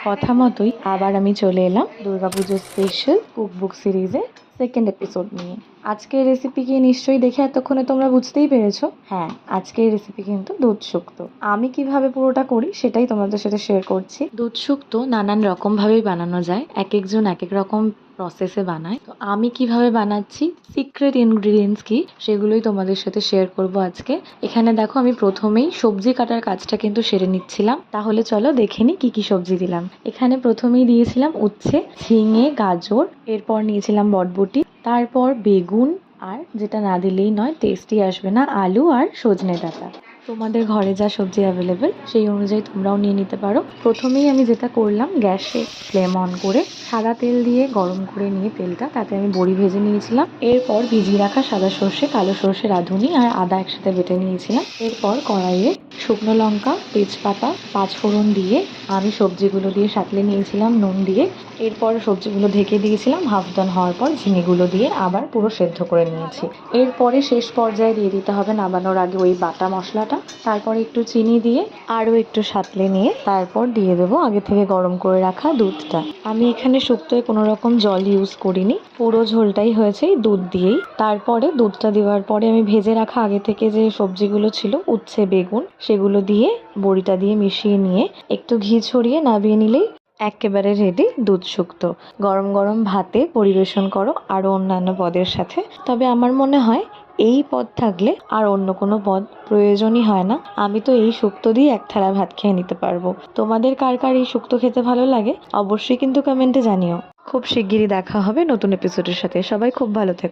কথা মতোই আবার আমি চলে এলাম দুর্গাপুজো স্পেশাল কুকবুক সিরিজে সেকেন্ড এপিসোড নিয়ে। আজকের রেসিপি কি নিশ্চয়ই দেখে এতক্ষণে তোমরা বুঝতেই পেরেছো। হ্যাঁ, আজকের রেসিপি কিন্তু দুধ শুক্তো। আমি কিভাবে পুরোটা করি সেটাই তোমাদের সাথে শেয়ার করছি। দুধ শুক্তো নানান রকম ভাবেই বানানো যায়, এক একজন এক এক রকম প্রসেসে বানায়। তো আমি কিভাবে বানাচ্ছি, সিক্রেট ইনগ্রিডিয়েন্টস কি, সেগুলোই তোমাদের সাথে শেয়ার করব আজকে। এখানে দেখো, আমি প্রথমেই সবজি কাটার কাজটা কিন্তু সেরে নিচ্ছিলাম। তাহলে চলো দেখে নিই কি কি সবজি দিলাম। এখানে প্রথমেই দিয়েছিলাম উচ্ছে, ঝিঙে, গাজর, এরপর নিয়েছিলাম বটবটি, তারপর বেগুন, আর যেটা না দিলেই নয়, টেস্টি আসবে না, আলু আর সজনে ডাঁটা। তোমাদের ঘরে যা সবজি অ্যাভেলেবেল সেই অনুযায়ী তোমরাও নিয়ে নিতে পারো। প্রথমেই আমি যেটা করলাম, গ্যাসে ফ্লেম অন করে সাদা তেল দিয়ে গরম করে নিয়ে তেলটা, তাতে আমি বড়ি ভেজে নিয়েছিলাম। এরপর ভিজিয়ে রাখা সাদা সর্ষে, কালো সর্ষে, রাঁধুনি আর আদা একসাথে বেটে নিয়েছিলাম। এরপর কড়াইয়ে শুকনো লঙ্কা, তেজপাতা, পাঁচফোড়ন দিয়ে আমি সবজিগুলো দিয়ে সাঁতলে নিয়েছিলাম নুন দিয়ে। এরপর সবজিগুলো ঢেকে দিয়েছিলাম, হাফ ডান হওয়ার পর ঝিঙেগুলো দিয়ে আবার পুরো সেদ্ধ করে নিয়েছি। এরপরে শেষ পর্যায়ে দিয়ে দিতে হবে নামানোর আগে ওই বাটা মশলাটা। তারপরে একটু চিনি দিয়ে আরও একটু সাঁতলে নিয়ে তারপর দিয়ে দেবো আগে থেকে গরম করে রাখা দুধটা। আমি এখানে শুক্তোয় কোনো রকম জল ইউজ করিনি, পুরো ঝোলটাই হয়েছে এই দুধ দিয়েই। তারপরে দুধটা দেওয়ার পরে আমি ভেজে রাখা আগে থেকে যে সবজিগুলো ছিল, উচ্ছে, বেগুন, সেগুলো দিয়ে বড়িটা দিয়ে মিশিয়ে নিয়ে একটু ঘি ছড়িয়ে নামিয়ে নিলেই একেবারে রেডি দুধ শুক্তো। গরম গরম ভাতে পরিবেশন করো আরও অন্যান্য পদের সাথে। তবে আমার মনে হয় এই পদ থাকলে আর অন্য কোনো পদ প্রয়োজনই হয় না। আমি তো এই শুক্তো দিয়ে এক থালা ভাত খেয়ে নিতে পারবো। তোমাদের কার কার এই শুক্তো খেতে ভালো লাগে অবশ্যই কিন্তু কমেন্টে জানিও। খুব শিগগিরই দেখা হবে নতুন এপিসোডের সাথে। সবাই খুব ভালো থেকো।